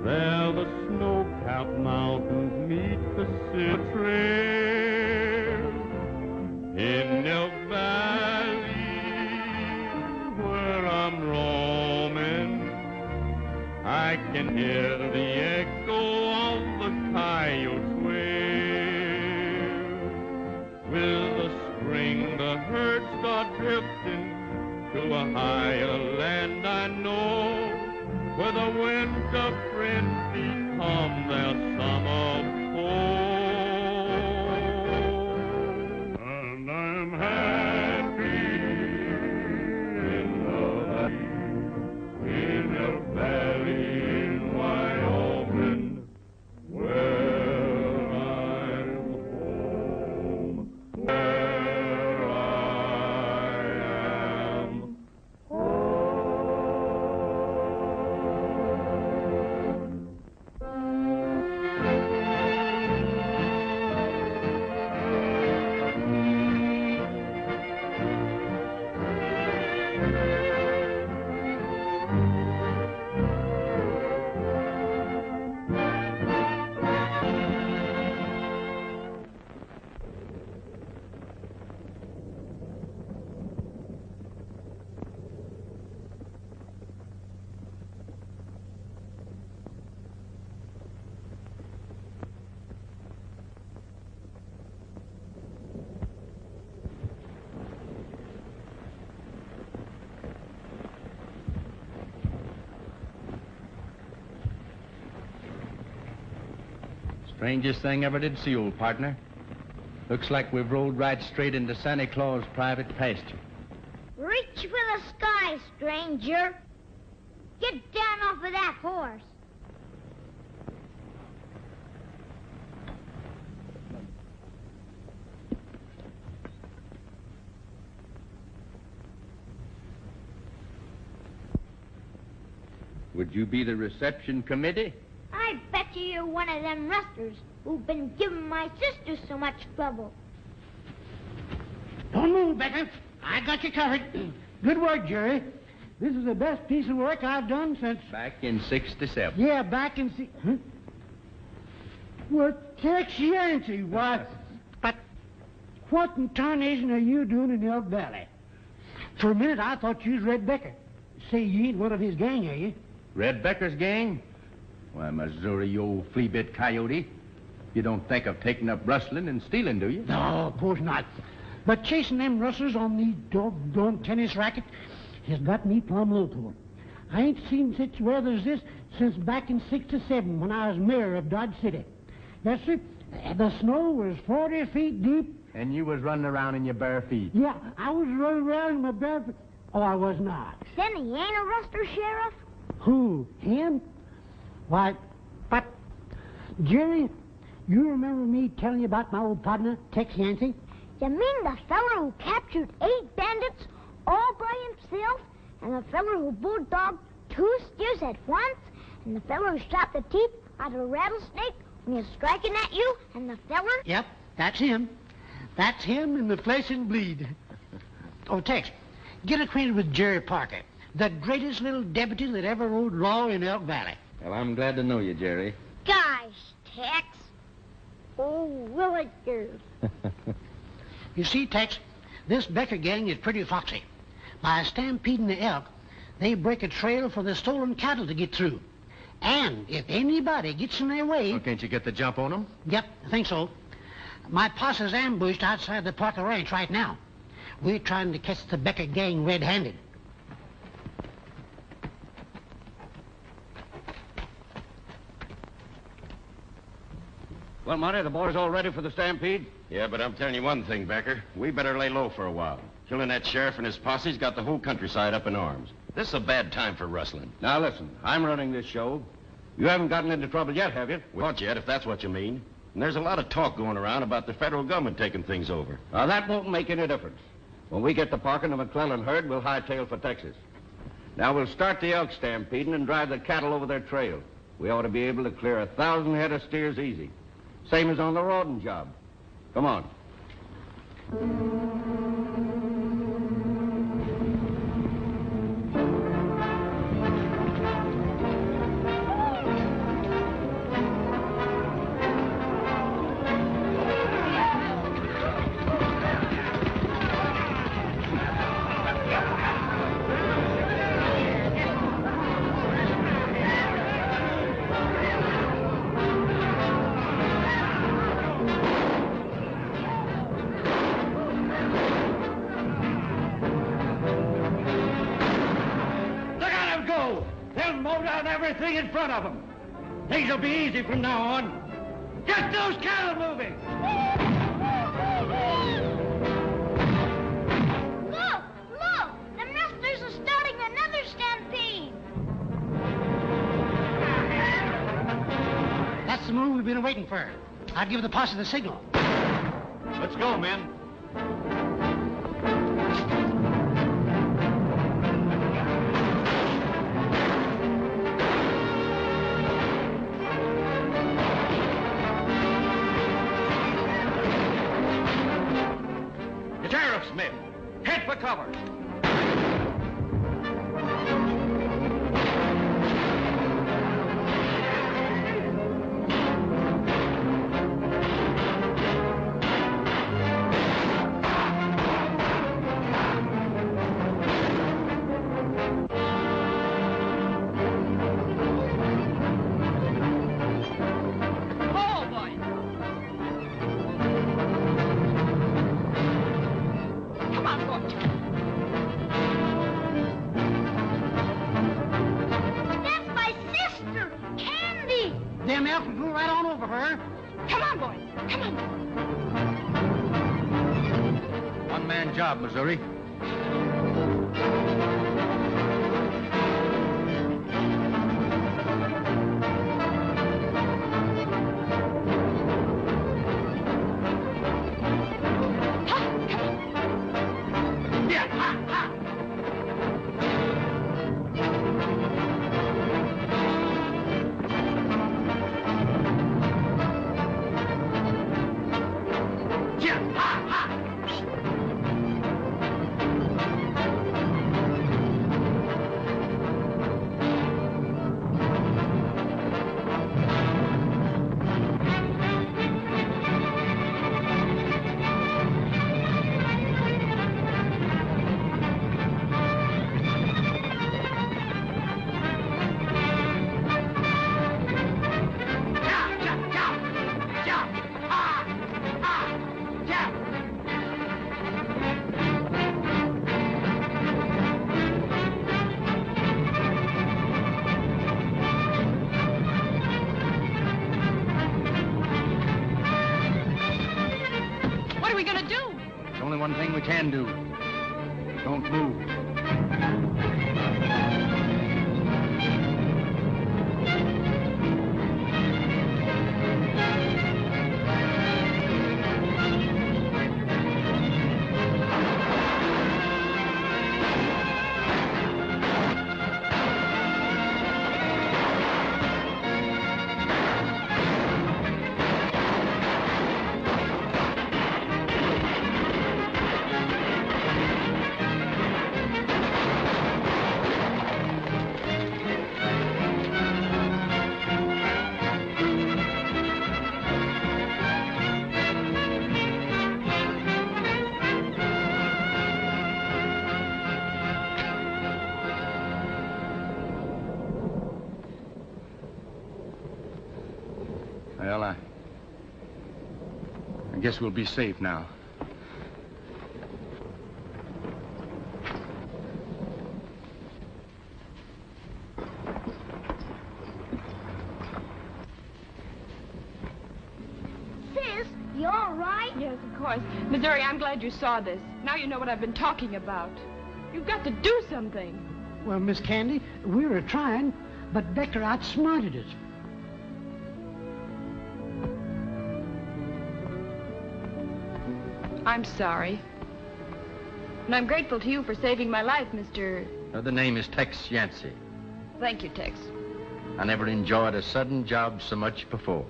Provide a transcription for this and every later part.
There the snow-capped mountains meet the silver trail. In Elk Valley, where I'm roaming, I can hear the echo of the coyote's wail. With the spring, the herd start drifting to a higher land I know, where the winter friends become their summer foe. And I'm happy in the valley in Wyoming, where I'm home, where I am Strangest thing ever did see, old partner. Looks like we've rolled right straight into Santa Claus' private pasture. Reach for the sky, stranger. Get down off of that horse. Would you be the reception committee? I bet you're one of them rustlers who've been giving my sister so much trouble. Don't move, Becker. I got you covered. Good work, Jerry. This is the best piece of work I've done since... Back in '67. Yeah, back in... Huh? Well, Tex Yancey, why... But what in tarnation are you doing in Elk Valley? For a minute, I thought you was Red Becker. Say, you ain't one of his gang, are you? Red Becker's gang? Why, Missouri, you old flea-bit coyote. You don't think of taking up rustling and stealing, do you? No, of course not. But chasing them rustlers on these doggone tennis rackets has got me plumb low to 'em. I ain't seen such weather as this since back in '67 when I was mayor of Dodge City. Yes, sir. The snow was 40 feet deep. And you was running around in your bare feet. Yeah, I was running around in my bare feet. Oh, I was not. Then he ain't a rustler, Sheriff? Who? Him? Why, but, Jerry, you remember me telling you about my old partner, Tex Yancey? You mean the feller who captured 8 bandits all by himself? And the feller who bulldogged 2 steers at once? And the feller who shot the teeth out of a rattlesnake when he was striking at you? And the feller? Yep, that's him. That's him in the flesh and bleed. Oh, Tex, get acquainted with Jerry Parker, the greatest little deputy that ever rode law in Elk Valley. Well, I'm glad to know you, Jerry. Gosh, Tex. Oh, villagers. You see, Tex, this Becker gang is pretty foxy. By stampeding the elk, they break a trail for the stolen cattle to get through. And if anybody gets in their way... Well, can't you get the jump on them? Yep, I think so. My posse's ambushed outside the Parker Ranch right now. We're trying to catch the Becker gang red-handed. Well, Monty, the boys all ready for the stampede? Yeah, but I'm telling you one thing, Becker. We better lay low for a while. Killing that sheriff and his posse's got the whole countryside up in arms. This is a bad time for rustling. Now, listen, I'm running this show. You haven't gotten into trouble yet, have you? Not yet, if that's what you mean. And there's a lot of talk going around about the federal government taking things over. Now, that won't make any difference. When we get the Parker and the McClellan herd, we'll hightail for Texas. Now, we'll start the elk stampeding and drive the cattle over their trail. We ought to be able to clear 1,000 head of steers easy. Same as on the Rawdon job. Come on. down everything in front of them. Things will be easy from now on. Get those cattle moving! Look! Look! The rustlers are starting another stampede. That's the move we've been waiting for. I'll give the posse the signal. Let's go, men. The sheriff's men. Head for cover. That's my sister, Candy. Them elks will go right on over her. Come on, boys. Come on. One-man job, Missouri. What are we gonna do? There's only one thing we can do. Don't move. Well, I guess we'll be safe now. Sis, you all right? Yes, of course. Missouri, I'm glad you saw this. Now you know what I've been talking about. You've got to do something. Well, Miss Candy, we were trying, but Becker outsmarted us. I'm sorry. And I'm grateful to you for saving my life, Mr. The name is Tex Yancey. Thank you, Tex. I never enjoyed a sudden job so much before.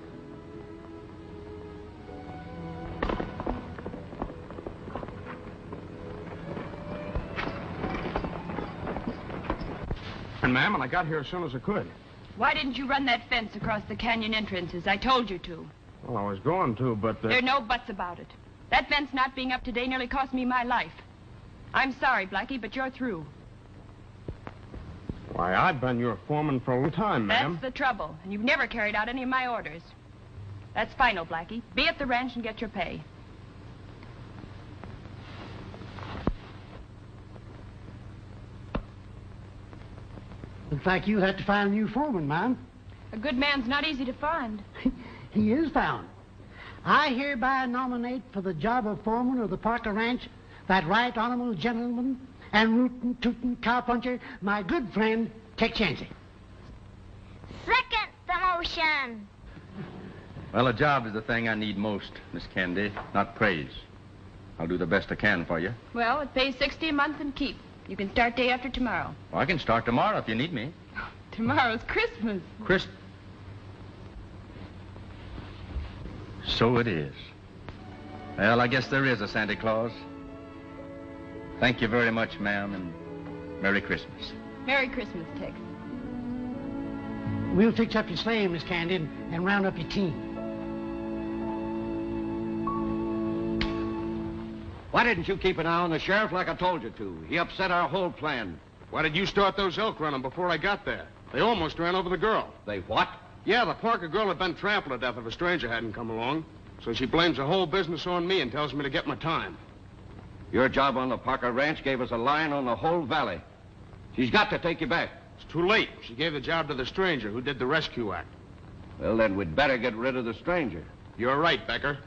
Ma'am, and I got here as soon as I could. Why didn't you run that fence across the canyon entrance as I told you to? Well, I was going to, but... There are no buts about it. That fence not being up today nearly cost me my life. I'm sorry, Blackie, but you're through. Why, I've been your foreman for a long time, ma'am. That's the trouble, and you've never carried out any of my orders. That's final, Blackie. Be at the ranch and get your pay. Looks like you'll have to find a new foreman, ma'am. A good man's not easy to find. He is found. I hereby nominate for the job of foreman of the Parker Ranch that right honorable gentleman and rootin' tootin' cowpuncher, my good friend, Tex Yancey. Second the motion. Well, a job is the thing I need most, Miss Candy, not praise. I'll do the best I can for you. Well, it pays $60 a month and keep. You can start day after tomorrow. Well, I can start tomorrow if you need me. Tomorrow's Christmas. So it is. Well, I guess there is a Santa Claus. Thank you very much, ma'am, and Merry Christmas. Merry Christmas, Tex. We'll fix up your sleigh, Miss Candy, and round up your team. Why didn't you keep an eye on the sheriff like I told you to? He upset our whole plan. Why did you start those elk running before I got there? They almost ran over the girl. They what? Yeah, the Parker girl had been trampled to death if a stranger hadn't come along. So she blames the whole business on me and tells me to get my time. Your job on the Parker Ranch gave us a line on the whole valley. She's got to take you back. It's too late. She gave the job to the stranger who did the rescue act. Well, then we'd better get rid of the stranger. You're right, Becker.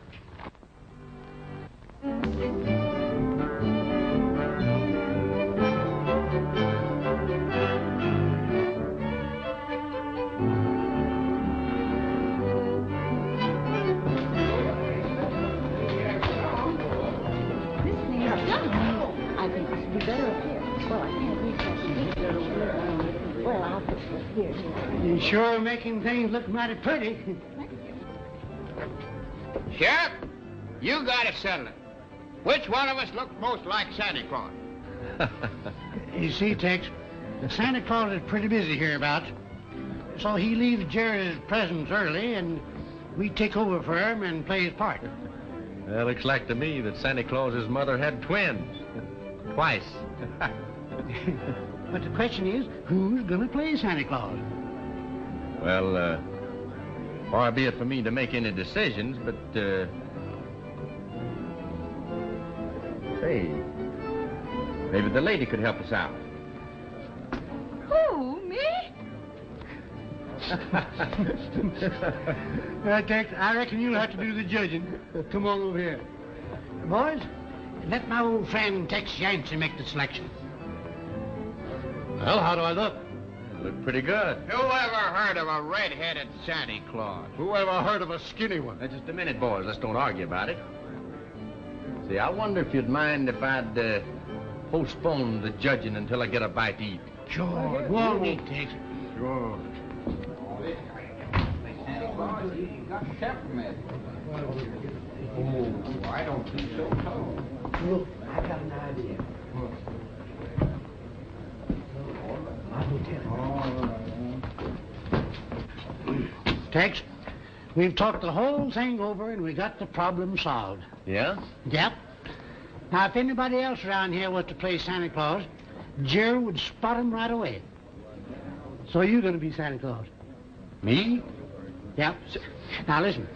I think this would be better up here. Well, I can't reach that. Well, I'll fix it here. You're sure making things look mighty pretty. Sheriff, you got to settle it. Which one of us looked most like Santa Claus? You see, Tex, Santa Claus is pretty busy hereabouts. So he leaves Jerry's presents early, and we take over for him and play his part. Well, looks like to me that Santa Claus's mother had twins. Twice. But the question is, who's going to play Santa Claus? Well, far be it for me to make any decisions, but, say, maybe the lady could help us out. Who, me? Tex, I reckon you'll have to do the judging. Come on over here. Boys, let my old friend Tex Yancey make the selection. Well, how do I look? I look pretty good. Who ever heard of a red-headed Santa Claus? Who ever heard of a skinny one? Now, just a minute, boys. Let's don't argue about it. See, I wonder if you'd mind if I'd postpone the judging until I get a bite to eat. Sure. Go on, eat, Tex. Sure. Oh, I don't think so. Look, I got an idea. I will tell you. Tex, we've talked the whole thing over and we got the problem solved. Yeah? Yep. Now, if anybody else around here was to play Santa Claus, Jerry would spot him right away. So you're going to be Santa Claus. Me? Yep. Now, listen.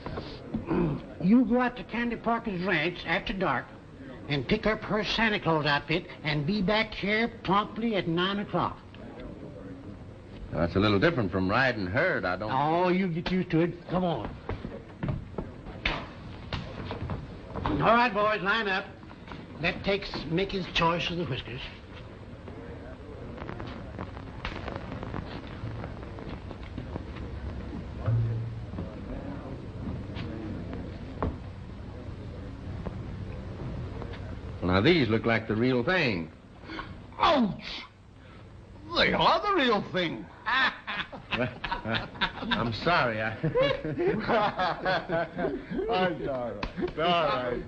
You go out to Candy Parker's ranch after dark and pick up her Santa Claus outfit and be back here promptly at 9 o'clock. Well, that's a little different from riding herd. I don't... Oh, you get used to it. Come on. All right, boys, line up. Let Tex make his choice of the whiskers. Now, these look like the real thing. Ouch! They are the real thing. I'm sorry. I'm sorry. All right.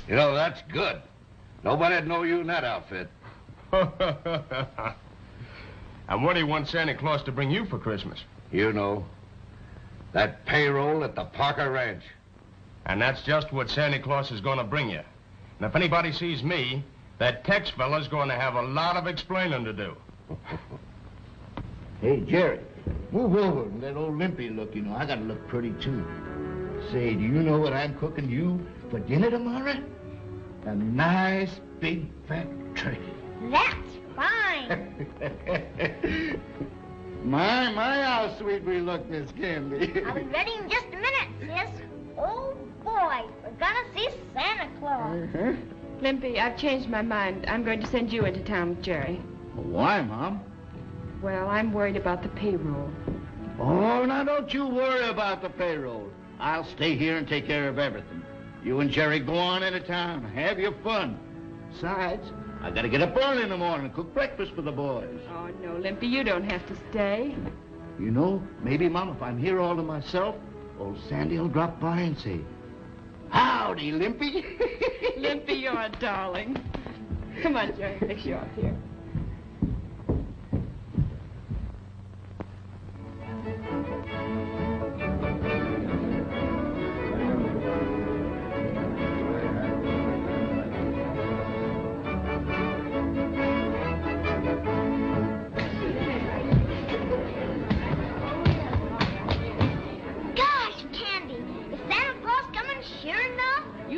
You know, that's good. Nobody'd know you in that outfit. And what do you want Santa Claus to bring you for Christmas? You know, that payroll at the Parker Ranch. And that's just what Santa Claus is going to bring you. And if anybody sees me, that Tex fella's going to have a lot of explaining to do. Hey, Jerry, move over and let old Limpy look, you know. I got to look pretty, too. Say, do you know what I'm cooking you for dinner tomorrow? A nice, big, fat turkey. That's fine. My, how sweet we look, Miss Candy. I'll be ready in just a minute, sis. Oh, boy, we're gonna see Santa Claus. Limpy, I've changed my mind. I'm going to send you into town with Jerry. Why, Mom? Well, I'm worried about the payroll. Oh, now don't you worry about the payroll. I'll stay here and take care of everything. You and Jerry go on into town. Have your fun. Besides, I gotta get up early in the morning and cook breakfast for the boys. Oh, no, Limpy, you don't have to stay. You know, maybe, Mom, if I'm here all to myself, old Sandy will drop by and say, "Howdy, Limpy." Limpy, you're a darling. Come on, Jerry, fix you up here.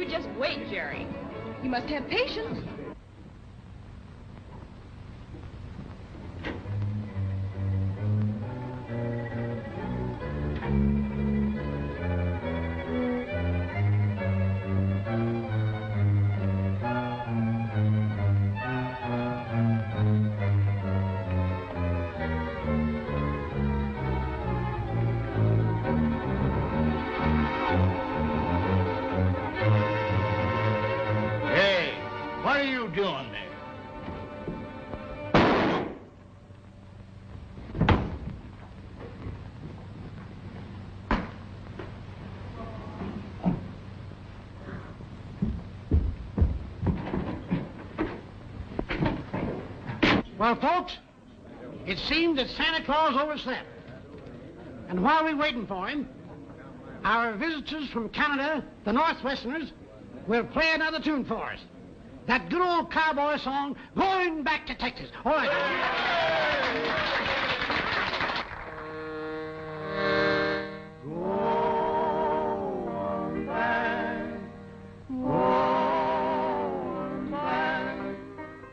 Just wait, Jerry. You must have patience. Doing there? Well, folks, it seems that Santa Claus overslept. And while we're waiting for him, our visitors from Canada, the Northwesterners, will play another tune for us. That good old cowboy song, Going Back to Texas. All right. Going back, going back,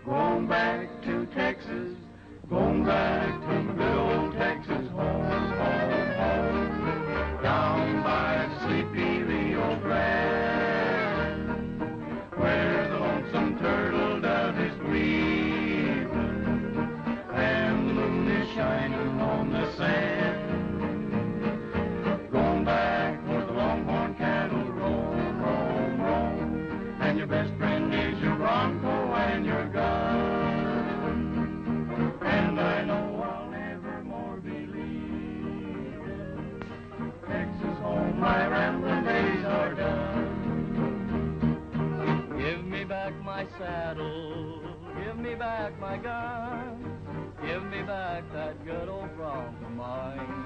going back to Texas, going back to my good old Texas home, home, home, down by sleepy Rio Grande, where the lonesome turtle dove is grieving, and the moon is shining on the sand. Going back where the longhorn cattle roam, roam, roam, and your best friend is your bronco and your gun. And I know I'll never more be leaving Texas home. My rambling days are done. Give me back my saddle, give me back my gun, give me back that good old bronc of mine.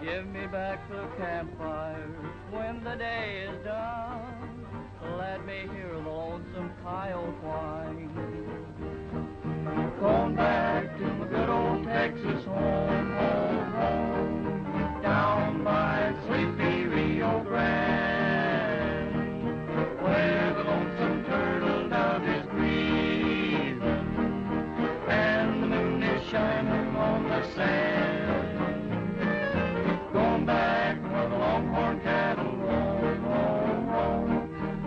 Give me back the campfires when the day is done. Let me hear the lonesome coyote whine. Going back to my good old Texas home, home, home, down by sleepy Rio Grande, where the lonesome turtle dove is grieving, and the moon is shining on the sand. Going back where the longhorn cattle roam, roam, roam,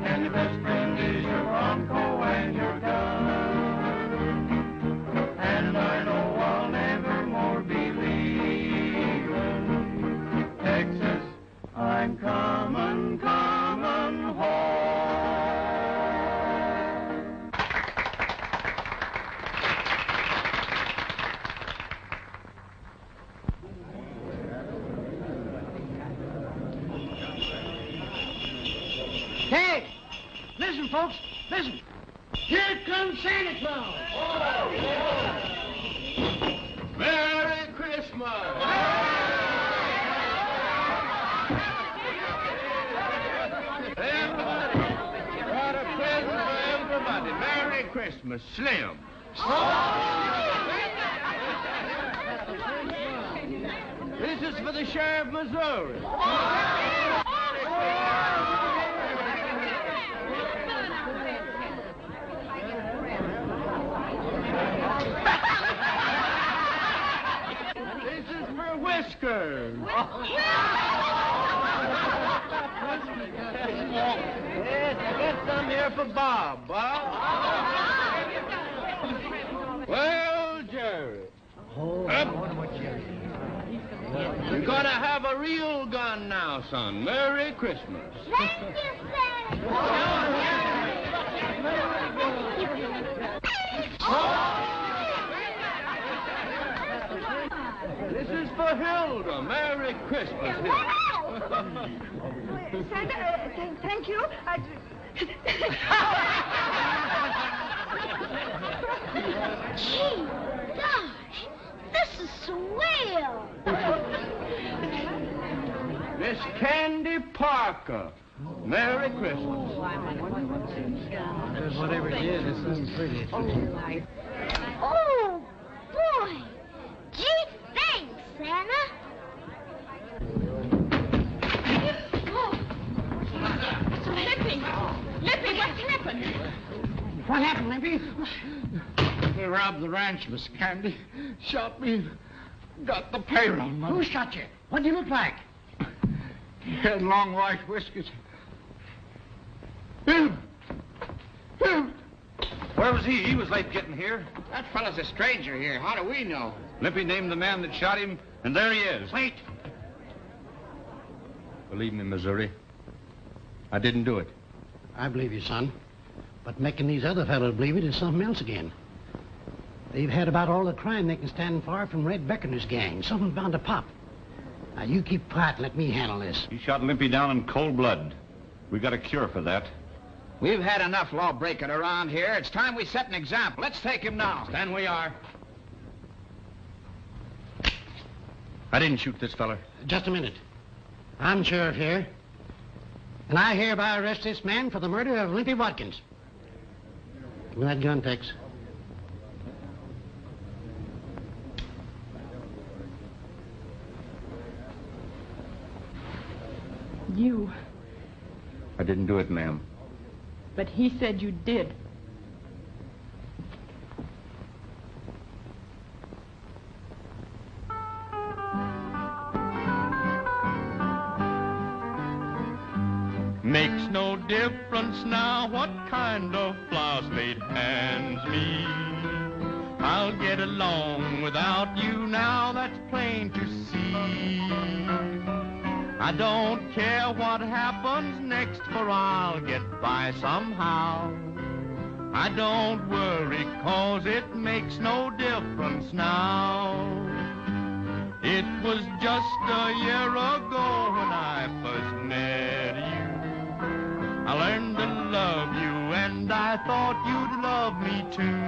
and your best friend is your bronco and your gun. And I know I'll never more be leaving Texas. I'm coming, coming home. Hey, listen, folks, listen. Here comes Santa Claus. Merry Christmas! Everybody, got a present for everybody. Merry Christmas, Slim. This is for the sheriff of Missouri. This is for Whiskers. Get some here for Bob. Well, Jerry. You're gonna have a real gun now, son. Merry Christmas. Thank you, This is for Hilda. Merry Christmas, Hilda. Santa, thank you. Gee, gosh, this is swell. Miss Candy Parker. Merry Christmas. Whatever it is, it's something pretty. Oh, boy. Gee, thanks, Santa. Lippy, what's happened? What happened, Limpy? They robbed the ranch, Miss Candy. Shot me. Got the payroll money. Who shot you? What do you look like? He had long white whiskers. Him! Where was he? He was late getting here. That fellow's a stranger here. How do we know? Lippy named the man that shot him, and there he is. Wait. Believe me, Missouri, I didn't do it. I believe you, son. But making these other fellows believe it is something else again. They've had about all the crime they can stand for from Red Becker and his gang. Something's bound to pop. Now, you keep quiet and let me handle this. He shot Limpy down in cold blood. We got a cure for that. We've had enough law-breaking around here. It's time we set an example. Let's take him now. Stand we are. I didn't shoot this feller. Just a minute. I'm sheriff here. And I hereby arrest this man for the murder of Limpy Watkins. Give me that gun, Tex. You. I didn't do it, ma'am. But he said you did. Makes no difference now what kind of flowers fate hands me. I'll get along without you now, that's plain to see. I don't care what happens next, for I'll get by somehow. I don't worry, 'cause it makes no difference now. It was just a year ago when I first met you. I learned to love you, and I thought you'd love me too.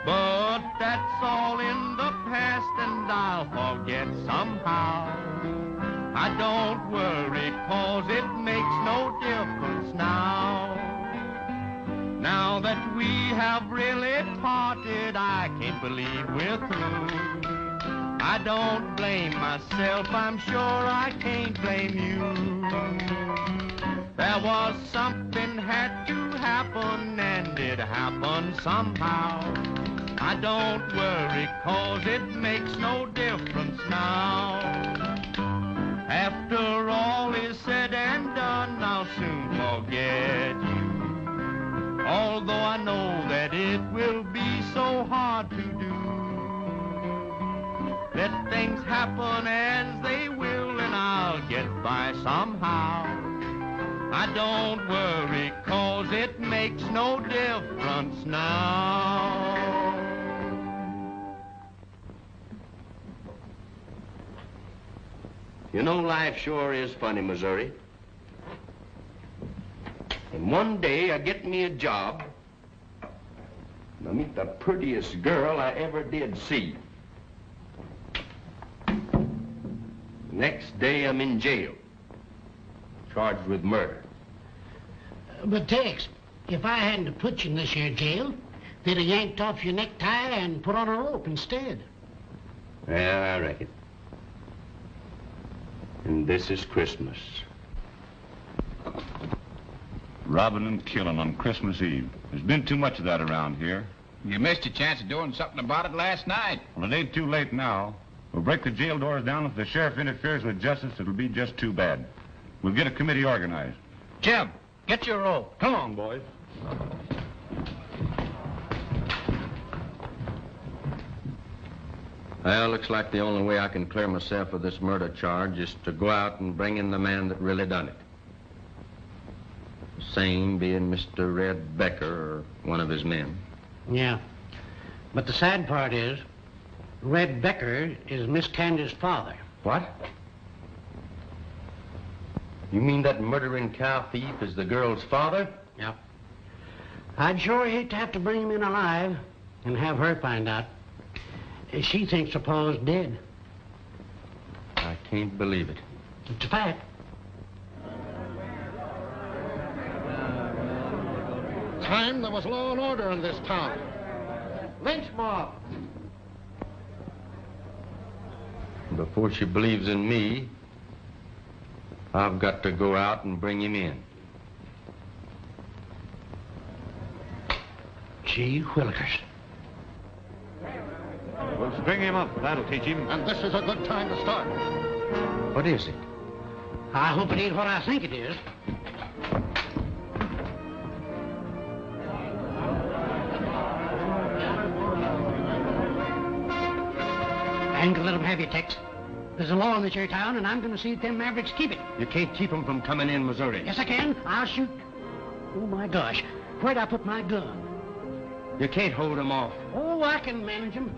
But that's all in the past, and I'll forget somehow. I don't worry, 'cause it makes no difference now. Now that we have really parted, I can't believe we're through. I don't blame myself, I'm sure I can't blame you. There was something had to happen, and it happened somehow. I don't worry, 'cause it makes no difference now. After all is said and done, I'll soon forget you. Although I know that it will be so hard to do. Let things happen as they will, and I'll get by somehow. I don't worry, 'cause it makes no difference now. You know, life sure is funny, Missouri. And one day I get me a job, and I meet the prettiest girl I ever did see. Next day I'm in jail, charged with murder. But, Tex, if I hadn't put you in this here jail, they'd have yanked off your necktie and put on a rope instead. Yeah, I reckon. And this is Christmas. Robbing and killing on Christmas Eve. There's been too much of that around here. You missed a chance of doing something about it last night. Well, it ain't too late now. We'll break the jail doors down. If the sheriff interferes with justice, it'll be just too bad. We'll get a committee organized. Jim, get your roll. Come on, boys. Well, looks like the only way I can clear myself of this murder charge is to go out and bring in the man that really done it. The same being Mr. Red Becker or one of his men. Yeah. But the sad part is, Red Becker is Miss Candy's father. What? You mean that murdering cow thief is the girl's father? Yeah. I'd sure hate to have to bring him in alive and have her find out. She thinks the pa's dead. I can't believe it. It's a fact. Time there was law and order in this town. Lynch mob. Before she believes in me, I've got to go out and bring him in. Gee whillikers. We'll string him up. That'll teach him. And this is a good time to start. What is it? I hope it ain't what I think it is. I ain't gonna let them have you, Tex. There's a law in this here town, and I'm gonna see that them Mavericks keep it. You can't keep them from coming in Missouri. Yes, I can. I'll shoot. Oh, my gosh. Where'd I put my gun? You can't hold them off. Oh, I can manage them.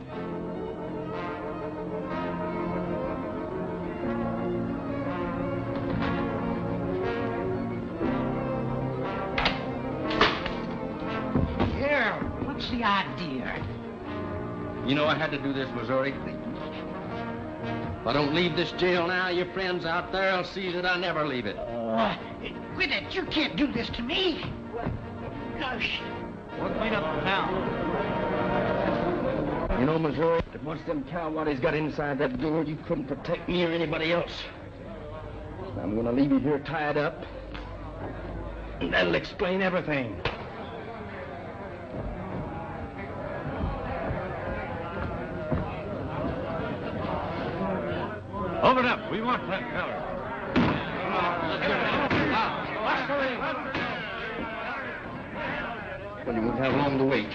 Here, what's the idea? You know I had to do this, Missouri. If I don't leave this jail now, your friends out there will see that I never leave it. Oh, quit it. You can't do this to me. Gosh. We'll clean up the town. You know, Missouri, that once them cowwaddies got inside that door, you couldn't protect me or anybody else. I'm gonna leave you here tied up, and that'll explain everything. Open up. We want that feller. Well, you won't have long to wait.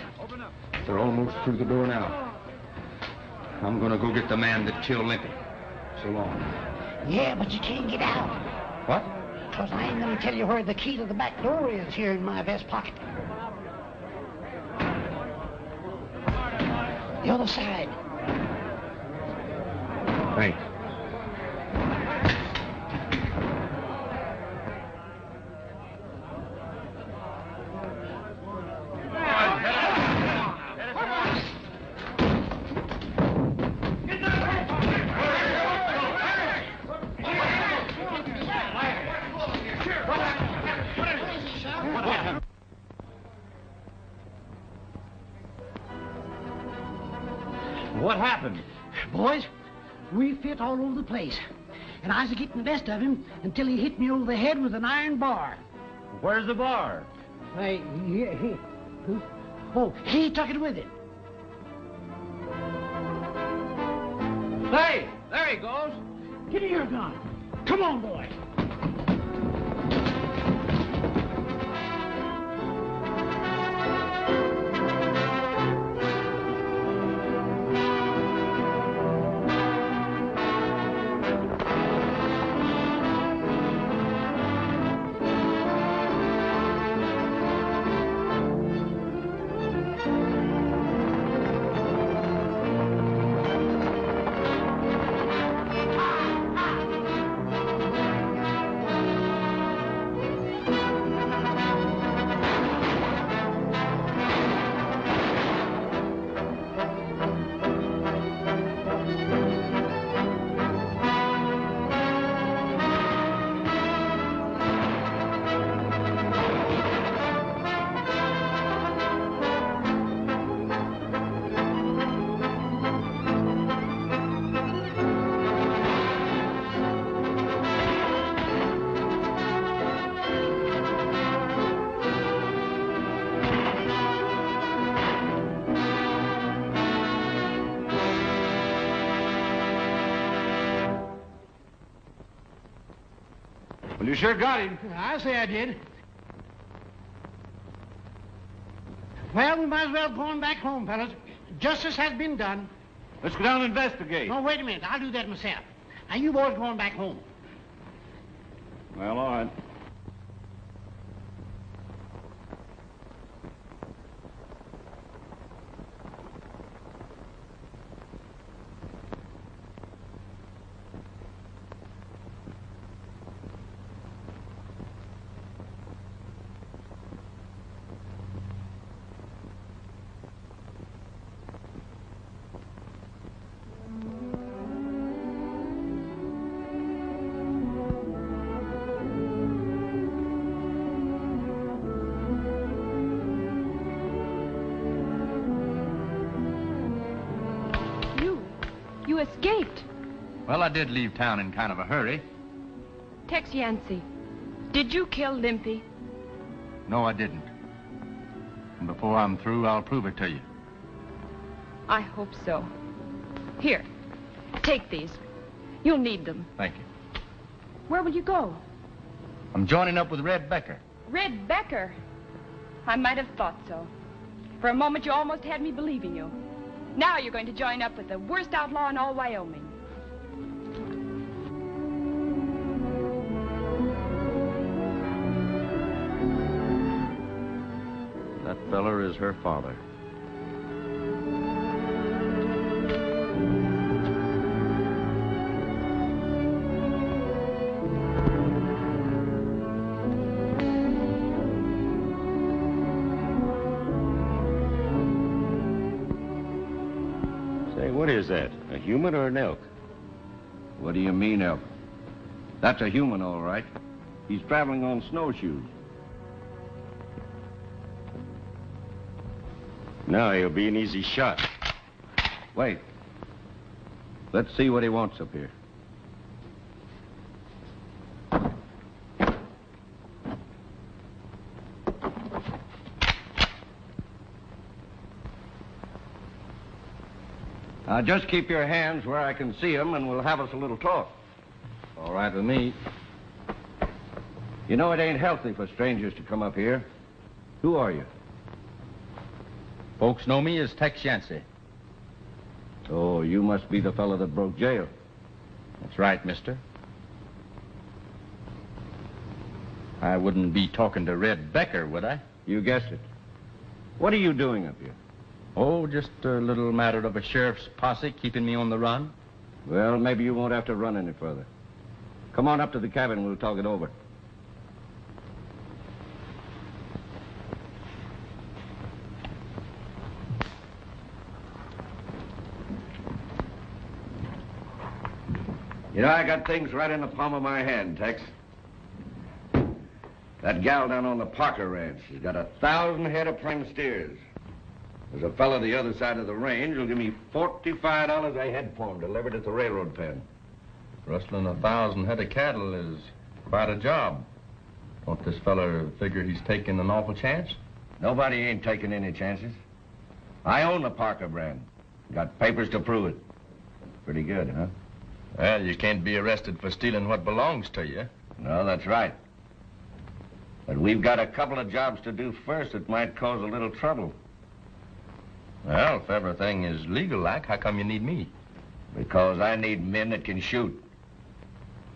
They're almost through the door now. I'm gonna go get the man that killed Limpy. So long. Yeah, but you can't get out. What? Because I ain't gonna tell you where the key to the back door is here in my vest pocket. The other side. Thanks. What happened? Boys, we fit all over the place. And I was getting the best of him until he hit me over the head with an iron bar. Where's the bar? He took it with him. Hey, there he goes. Give me your gun. Come on, boy. You sure got him. I say I did. Well, we might as well go on back home, fellas. Justice has been done. Let's go down and investigate. No, wait a minute. I'll do that myself. Now, you boys go on back home. Well, all right. You escaped. Well, I did leave town in kind of a hurry. Tex Yancey, did you kill Limpy? No, I didn't. And before I'm through, I'll prove it to you. I hope so. Here, take these. You'll need them. Thank you. Where will you go? I'm joining up with Red Becker. Red Becker? I might have thought so. For a moment, you almost had me believing you. Now you're going to join up with the worst outlaw in all Wyoming. That feller is her father. What is that? A human or an elk? What do you mean, elk? That's a human, all right. He's traveling on snowshoes. Now he'll be an easy shot. Wait. Let's see what he wants up here. Now, just keep your hands where I can see them, and we'll have us a little talk. All right with me. You know it ain't healthy for strangers to come up here. Who are you? Folks know me as Tex Yancey. Oh, you must be the fellow that broke jail. That's right, mister. I wouldn't be talking to Red Becker, would I? You guessed it. What are you doing up here? Oh, just a little matter of a sheriff's posse keeping me on the run. Well, maybe you won't have to run any further. Come on up to the cabin and we'll talk it over. You know, I got things right in the palm of my hand, Tex. That gal down on the Parker Ranch, she's got 1,000 head of prime steers. There's a fellow the other side of the range who'll give me $45 a head for him delivered at the railroad pen. Rustling 1,000 head of cattle is quite a job. Don't this fella figure he's taking an awful chance? Nobody ain't taking any chances. I own the Parker brand. Got papers to prove it. Pretty good, huh? Well, you can't be arrested for stealing what belongs to you. No, that's right. But we've got a couple of jobs to do first that might cause a little trouble. Well, if everything is legal-like, how come you need me? Because I need men that can shoot.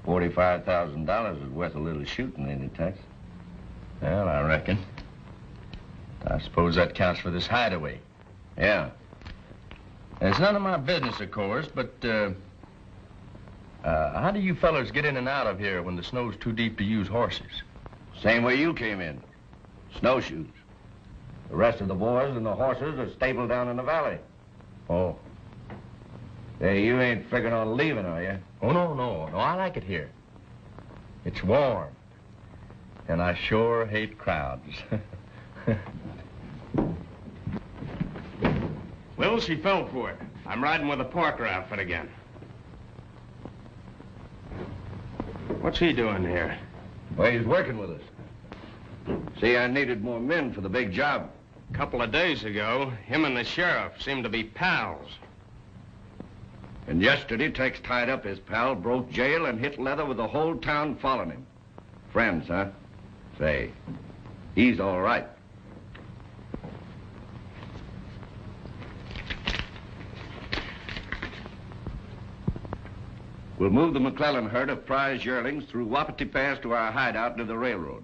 $45,000 is worth a little shooting, ain't it, Tex? Well, I reckon. I suppose that counts for this hideaway. Yeah. It's none of my business, of course, but, how do you fellers get in and out of here when the snow's too deep to use horses? Same way you came in. Snowshoes. The rest of the boys and the horses are stabled down in the valley. Oh. Hey, you ain't figuring on leaving, are you? Oh, no, I like it here. It's warm. And I sure hate crowds. Well, she fell for it. I'm riding with the Parker outfit again. What's he doing here? Well, he's working with us. See, I needed more men for the big job. A couple of days ago, him and the sheriff seemed to be pals. And yesterday, Tex tied up his pal, broke jail, and hit leather with the whole town following him. Friends, huh? Say, he's all right. We'll move the McClellan herd of prize yearlings through Wapiti Pass to our hideout near the railroad.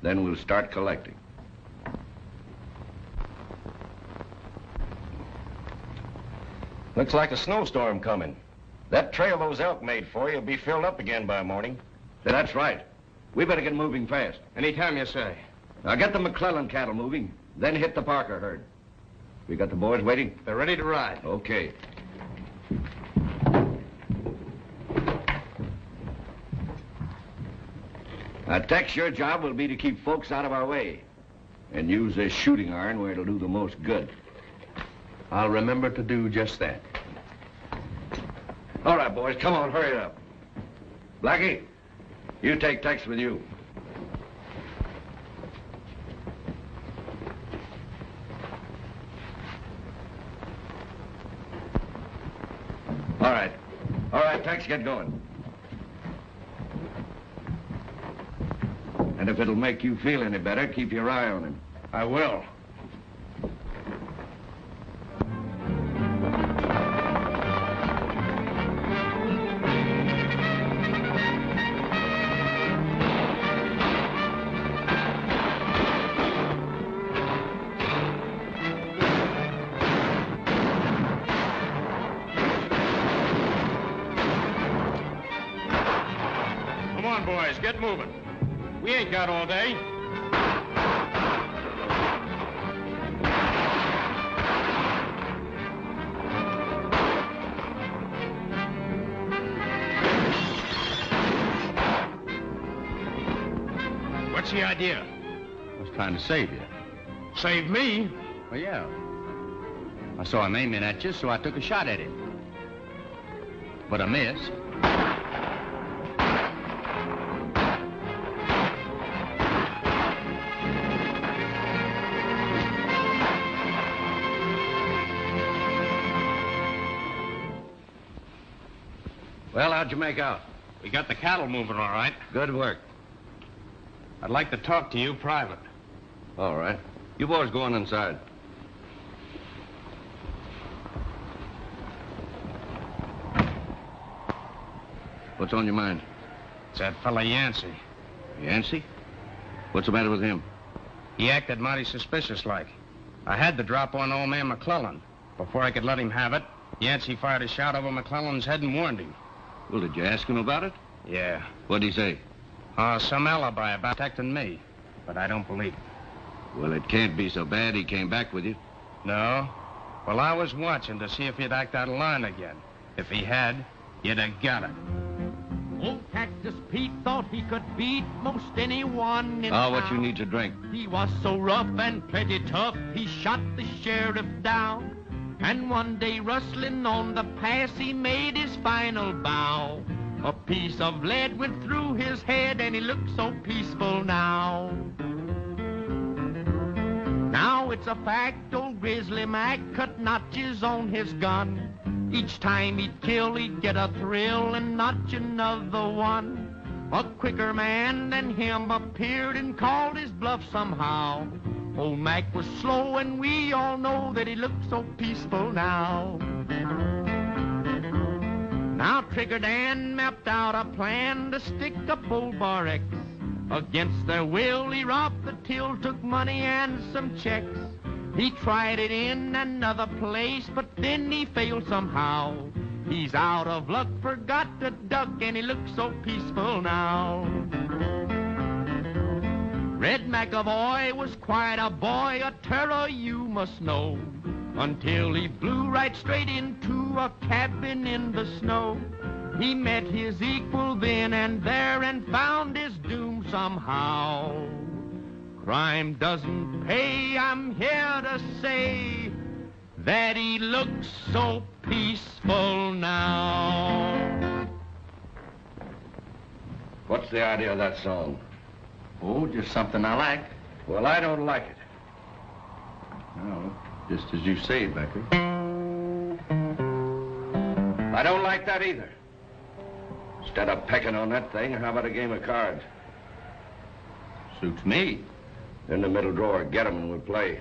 Then we'll start collecting. Looks like a snowstorm coming. That trail those elk made for you will be filled up again by morning. That's right. We better get moving fast. Anytime you say. Now get the McClellan cattle moving, then hit the Parker herd. We got the boys waiting? They're ready to ride. Okay. Now, Tex, your job will be to keep folks out of our way and use this shooting iron where it'll do the most good. I'll remember to do just that. All right, boys, come on, hurry it up. Blackie, you take Tex with you. All right, Tex, get going. And if it'll make you feel any better, keep your eye on him. I will. Come on, boys, get moving. We ain't got all day. What's the idea? I was trying to save you. Save me? Well, yeah. I saw him aiming at you, so I took a shot at him. But I missed. Well, how'd you make out? We got the cattle moving all right. Good work. I'd like to talk to you private. All right. You boys go on inside. What's on your mind? It's that fella Yancey. Yancey? What's the matter with him? He acted mighty suspicious-like. I had the drop on old man McClellan. Before I could let him have it, Yancey fired a shot over McClellan's head and warned him. Well, did you ask him about it? Yeah. What'd he say? Some alibi about protecting me. But I don't believe it. Well, it can't be so bad he came back with you. No? Well, I was watching to see if he'd act out of line again. If he had, you'd have got it. Old Cactus Pete thought he could beat most anyone in town. What you need to drink? He was so rough and plenty tough, he shot the sheriff down. And one day, rustling on the pass, he made his final bow. A piece of lead went through his head, and he looked so peaceful now. Now it's a fact, old Grizzly Mac cut notches on his gun. Each time he'd kill, he'd get a thrill and notch another one. A quicker man than him appeared and called his bluff somehow. Old Mac was slow, and we all know that he looked so peaceful now. Now Trigger Dan mapped out a plan to stick up old Bar X. Against their will, he robbed the till, took money and some checks. He tried it in another place, but then he failed somehow. He's out of luck, forgot to duck, and he looks so peaceful now. Red McAvoy was quite a boy, a terror you must know, until he blew right straight into a cabin in the snow. He met his equal then and there and found his doom somehow. Crime doesn't pay, I'm here to say that he looks so peaceful now. What's the idea of that song? Oh, just something I like. Well, I don't like it. No, just as you say, Becker. I don't like that either. Instead of pecking on that thing, how about a game of cards? Suits me. In the middle drawer. Get 'em and we'll play.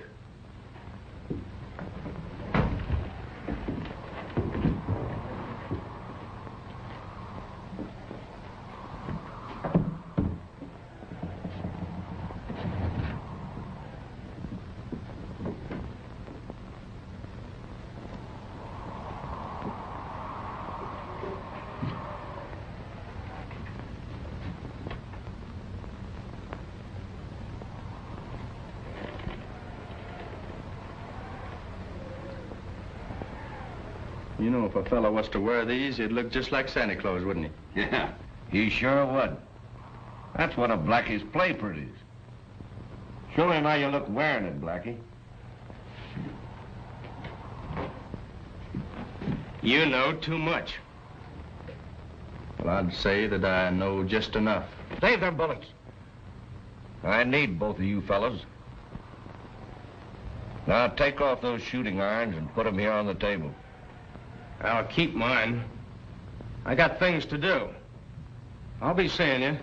You know, if a fellow was to wear these, he'd look just like Santa Claus, wouldn't he? Yeah, he sure would. That's one of Blackie's play pretties. Show him how you look wearing it, Blackie. You know too much. Well, I'd say that I know just enough. Save them bullets. I need both of you fellas. Now take off those shooting irons and put them here on the table. I'll keep mine. I got things to do. I'll be seeing you.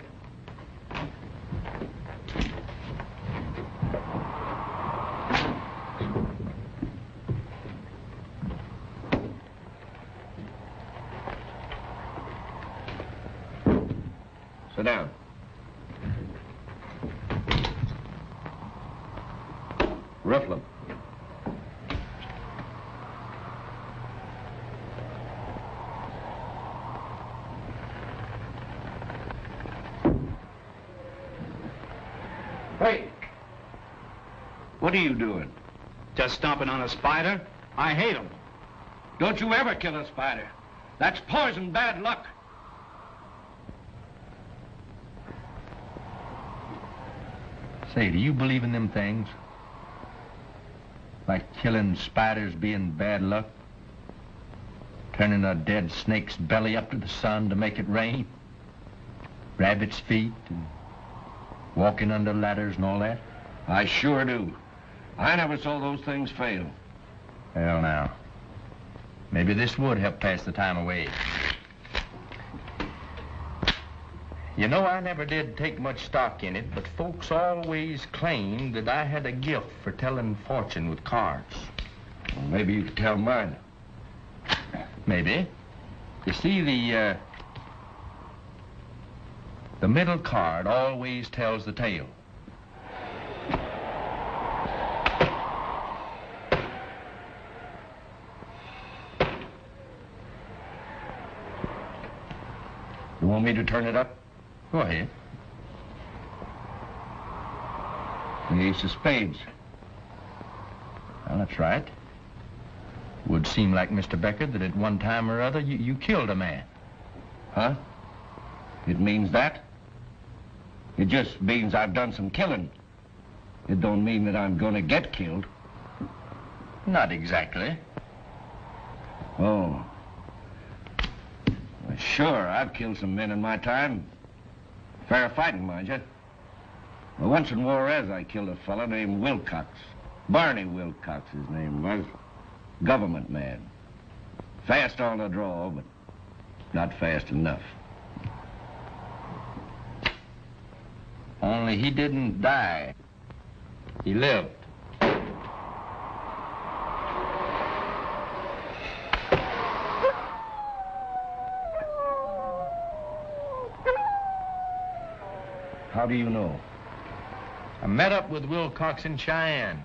Sit down. Riffle them. Hey! What are you doing? Just stomping on a spider? I hate 'em. Don't you ever kill a spider. That's poison, bad luck. Say, do you believe in them things? Like killing spiders being bad luck? Turning a dead snake's belly up to the sun to make it rain? Rabbit's feet and walking under ladders and all that? I sure do. I never saw those things fail. Well, now, maybe this would help pass the time away. You know, I never did take much stock in it, but folks always claimed that I had a gift for telling fortune with cards. Well, maybe you could tell mine. Maybe. You see, the middle card always tells the tale. You want me to turn it up? Go ahead. The ace of spades. Well, that's right. Would seem like, Mr. Becker, that at one time or other you killed a man. Huh? It means that? It just means I've done some killing. It don't mean that I'm gonna get killed. Not exactly. Oh. Well, sure, I've killed some men in my time. Fair fighting, mind you. Well, once in Juarez, I killed a fella named Wilcox. Barney Wilcox, his name was. Government man. Fast on the draw, but not fast enough. Only he didn't die. He lived. How do you know? I met up with Wilcox in Cheyenne.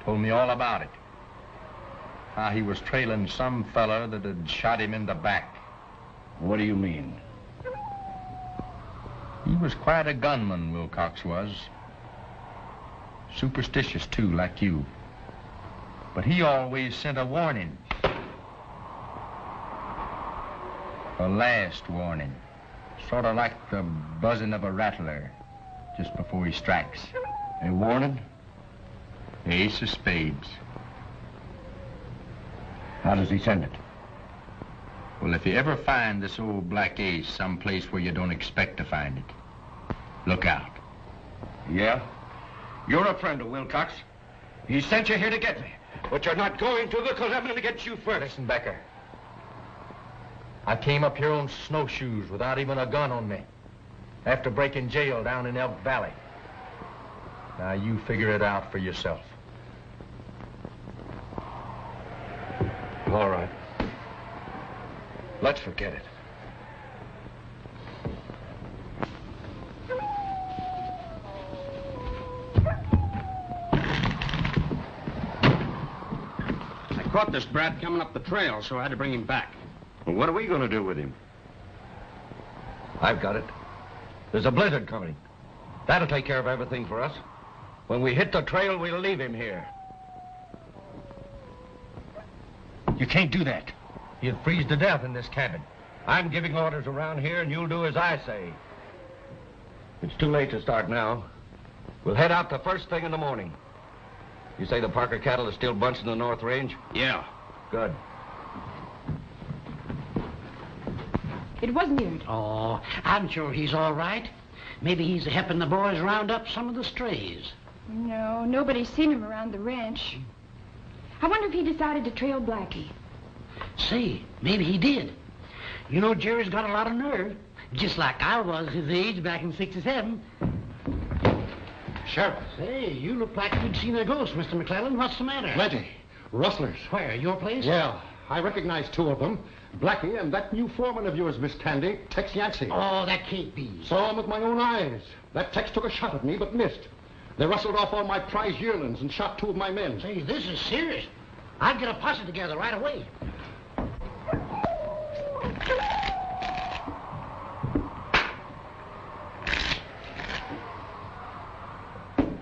Told me all about it. How he was trailing some fella that had shot him in the back. What do you mean? He was quite a gunman, Wilcox was. Superstitious, too, like you. But he always sent a warning. A last warning. Sort of like the buzzing of a rattler just before he strikes. A warning? Ace of spades. How does he send it? Well, if you ever find this old black ace someplace where you don't expect to find it, look out. Yeah? You're a friend of Wilcox. He sent you here to get me. But you're not going to because I'm going to get you first. Listen, Becker. I came up here on snowshoes without even a gun on me. After breaking jail down in Elk Valley. Now you figure it out for yourself. All right. Let's forget it. I caught this brat coming up the trail, so I had to bring him back. Well, what are we going to do with him? I've got it. There's a blizzard coming. That'll take care of everything for us. When we hit the trail, we'll leave him here. You can't do that. He'll freeze to death in this cabin. I'm giving orders around here, and you'll do as I say. It's too late to start now. We'll head out the first thing in the morning. You say the Parker cattle are still bunched in the North Range? Yeah. Good. It wasn't weird. Oh, I'm sure he's all right. Maybe he's helping the boys round up some of the strays. No, nobody's seen him around the ranch. I wonder if he decided to trail Blackie. Say, maybe he did. You know, Jerry's got a lot of nerve. Just like I was his age back in '67. Sheriff. Say, you look like you'd seen a ghost, Mr. McClellan. What's the matter? Plenty. Rustlers. Where, your place? Yeah, I recognize two of them. Blackie and that new foreman of yours, Miss Tandy, Tex Yancey. Oh, that can't be. Saw him with my own eyes. That Tex took a shot at me, but missed. They rustled off all my prize yearlings and shot two of my men. Say, this is serious. I'd get a posse together right away.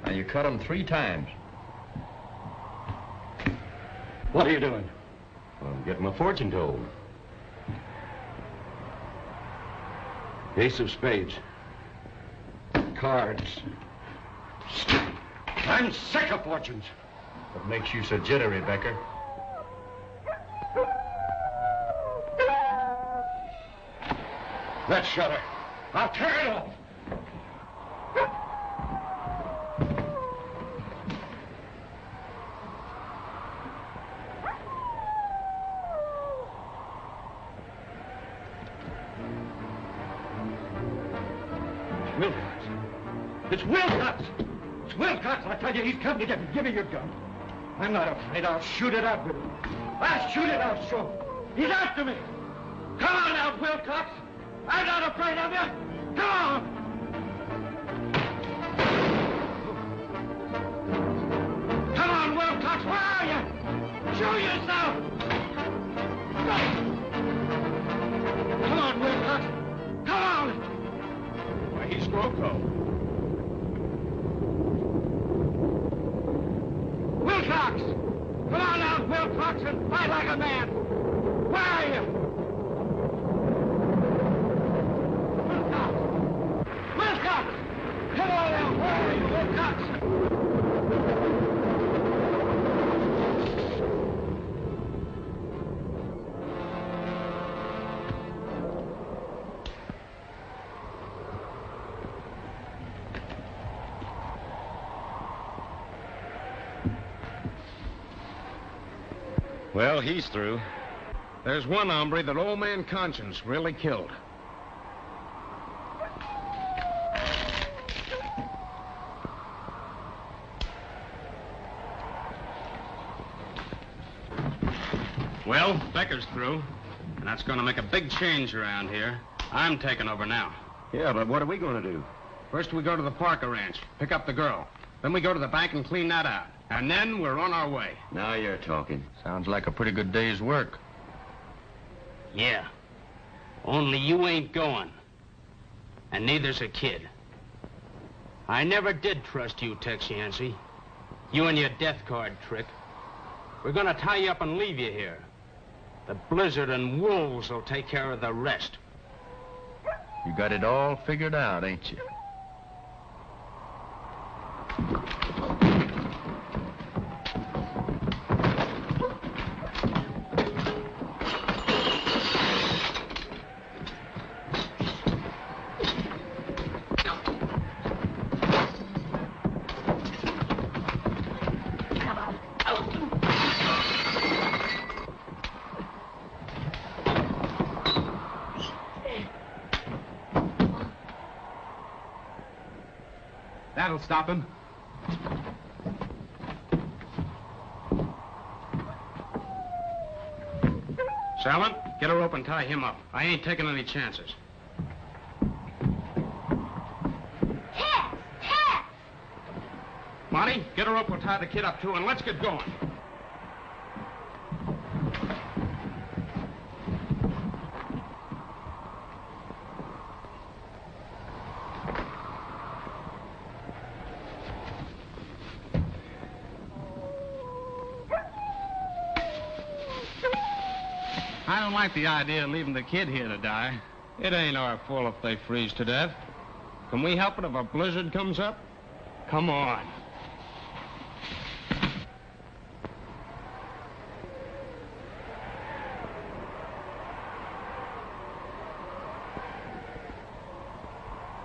Now, you cut him 3 times. What are you doing? Well, I'm getting my fortune told. Ace of spades. Cards. I'm sick of fortunes. What makes you so jittery, Becker? That shutter. I'll tear it off. Wilcox. It's Wilcox! It's Wilcox! I tell you, he's come to get me. Give me your gun. I'm not afraid. I'll shoot it out with him. I'll shoot it out, sure. He's after me. Come on out, Wilcox. I'm not afraid of you. Come on. Come on, Wilcox. Where are you? Show yourself. Come on, Wilcox. Come on. Why, he's Rocco. Wilcox! Come on out, Wilcox, and fight like a man! Where are you? Wilcox! Wilcox! Come on out! Where are you, Wilcox? Well, he's through. There's one hombre that old man Conscience really killed. Well, Becker's through, and that's going to make a big change around here. I'm taking over now. Yeah, but what are we going to do? First, we go to the Parker Ranch, pick up the girl. Then we go to the bank and clean that out. And then we're on our way. Now you're talking. Sounds like a pretty good day's work. Yeah. Only you ain't going. And neither's a kid. I never did trust you, Tex Yancey. You and your death card trick. We're gonna tie you up and leave you here. The blizzard and wolves will take care of the rest. You got it all figured out, ain't you? That'll stop him. Salmon, get a rope and tie him up. I ain't taking any chances. Monty, get a rope, we'll tie the kid up too, and let's get going. I don't like the idea of leaving the kid here to die. It ain't our fault if they freeze to death. Can we help it if a blizzard comes up? Come on.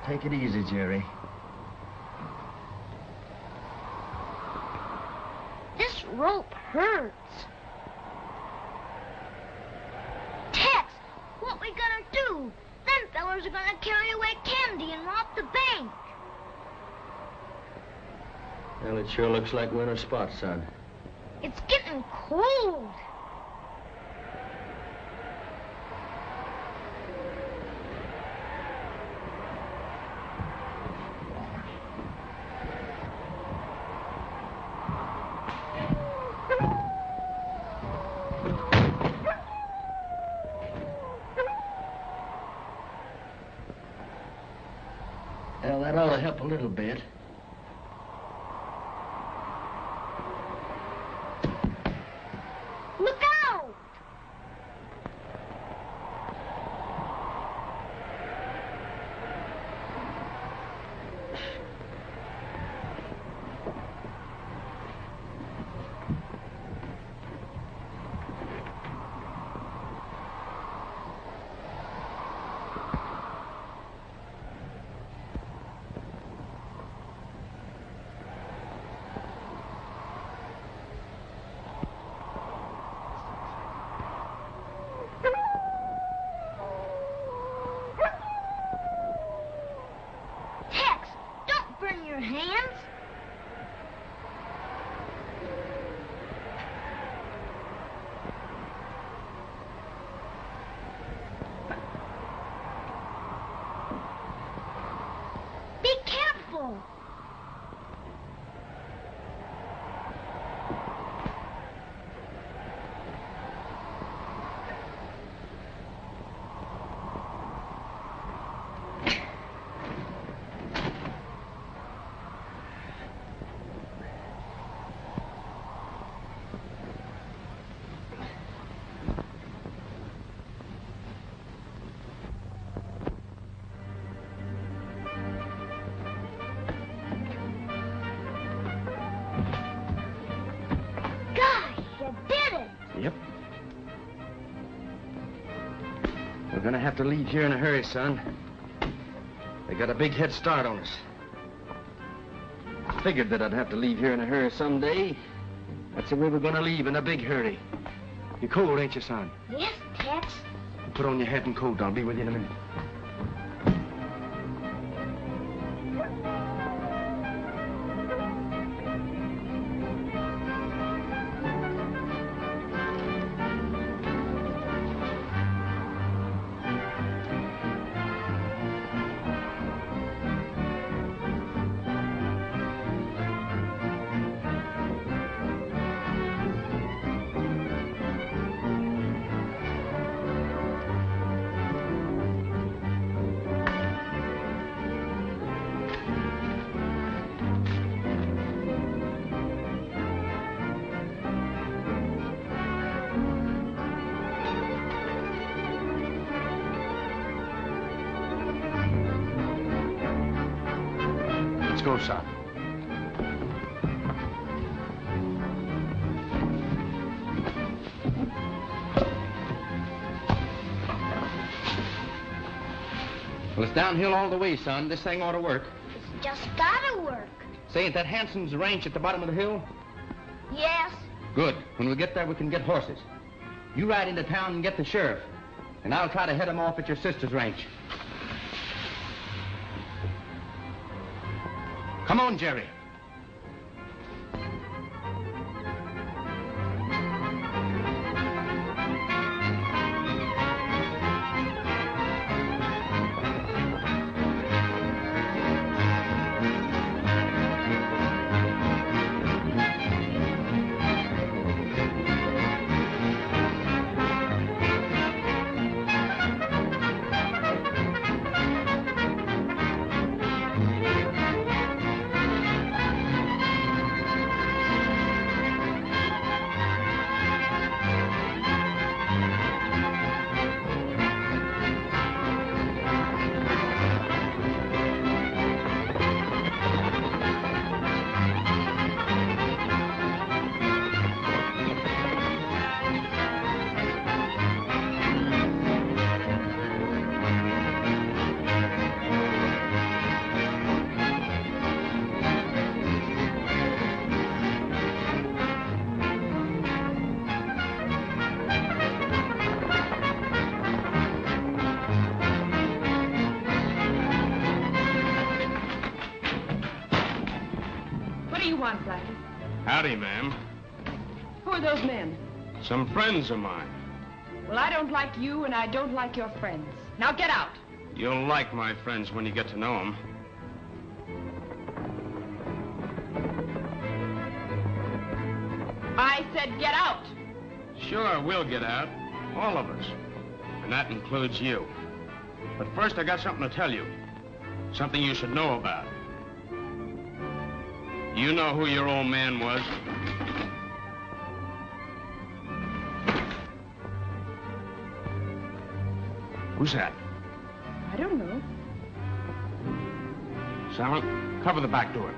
Take it easy, Jerry. This rope hurts. Tex, what we gonna do? Them fellers are gonna carry away candy and rob the bank. Well, it sure looks like winter spot, son. It's getting cold. Well, that ought to help a little bit. Look out! Tex, don't burn your hands. Be careful. Gosh, you did it. Yep. We're gonna have to leave here in a hurry, son. They got a big head start on us. I figured that I'd have to leave here in a hurry someday. That's the way we're gonna leave, in a big hurry. You're cold, ain't you, son? Yes, Tex. Put on your hat and coat. I'll be with you in a minute. Let's go, son. Well, it's downhill all the way, son. This thing ought to work. It's just gotta work. Say, ain't that Hanson's ranch at the bottom of the hill? Yes. Good. When we get there, we can get horses. You ride into town and get the sheriff, and I'll try to head him off at your sister's ranch. Come on, Jerry. What do you want, Blackie? Howdy, ma'am. Who are those men? Some friends of mine. Well, I don't like you, and I don't like your friends. Now get out. You'll like my friends when you get to know them. I said get out. Sure, we'll get out. All of us. And that includes you. But first, I got something to tell you. Something you should know about. You know who your old man was? Who's that? I don't know. Silent, cover the back door.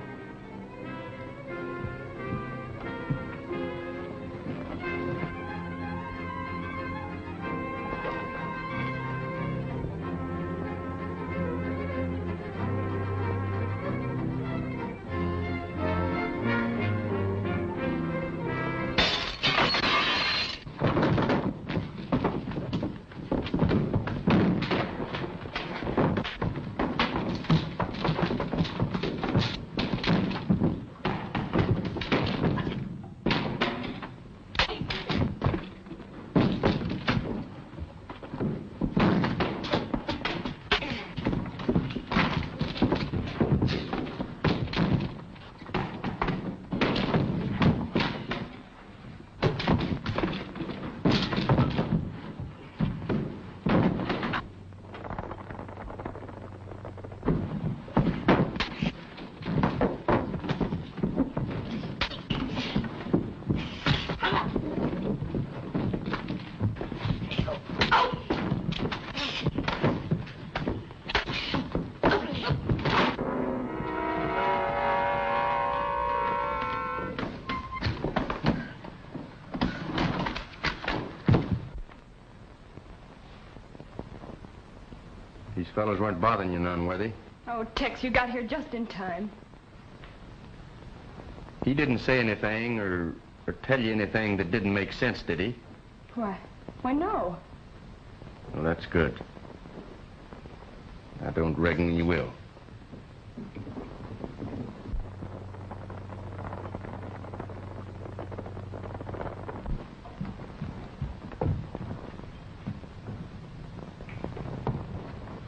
These fellows weren't bothering you none, were they? Oh, Tex, you got here just in time. He didn't say anything or tell you anything that didn't make sense, did he? Why no. Well, that's good. I don't reckon you will.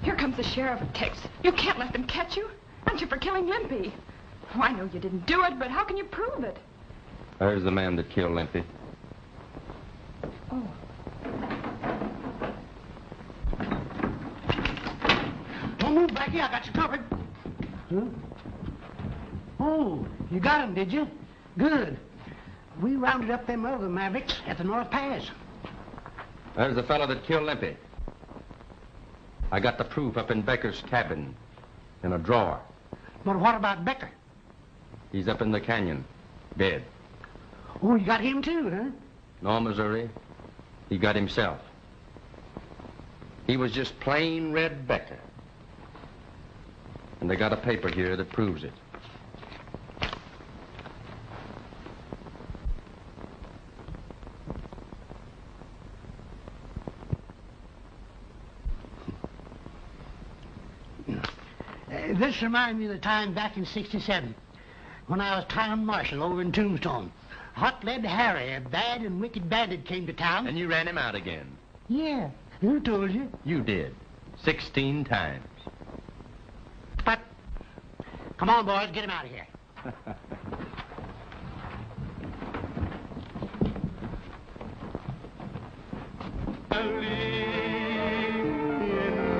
Here comes the sheriff, Tex. You can't let them catch you. Aren't you for killing Limpy? Oh, I know you didn't do it, but how can you prove it? There's the man that killed Limpy. Oh. Don't move, Blackie. I got you covered. Huh? Oh, you got him, did you? Good. We rounded up them other Mavericks at the North Pass. There's the fellow that killed Limpy. I got the proof up in Becker's cabin in a drawer. But what about Becker? He's up in the canyon, dead. Oh, you got him too, huh? No, Missouri. He got himself. He was just plain red Becker. And they got a paper here that proves it. This reminds me of the time back in '67 when I was town marshal over in Tombstone. Hot-lead Harry, a bad and wicked bandit, came to town. And you ran him out again. Yeah, who told you? You did. 16 times. But, come on, boys, get him out of here. In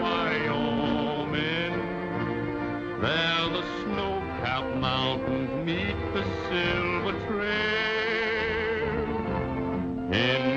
Wyoming, there the snow-capped mountains meet the silver trail. In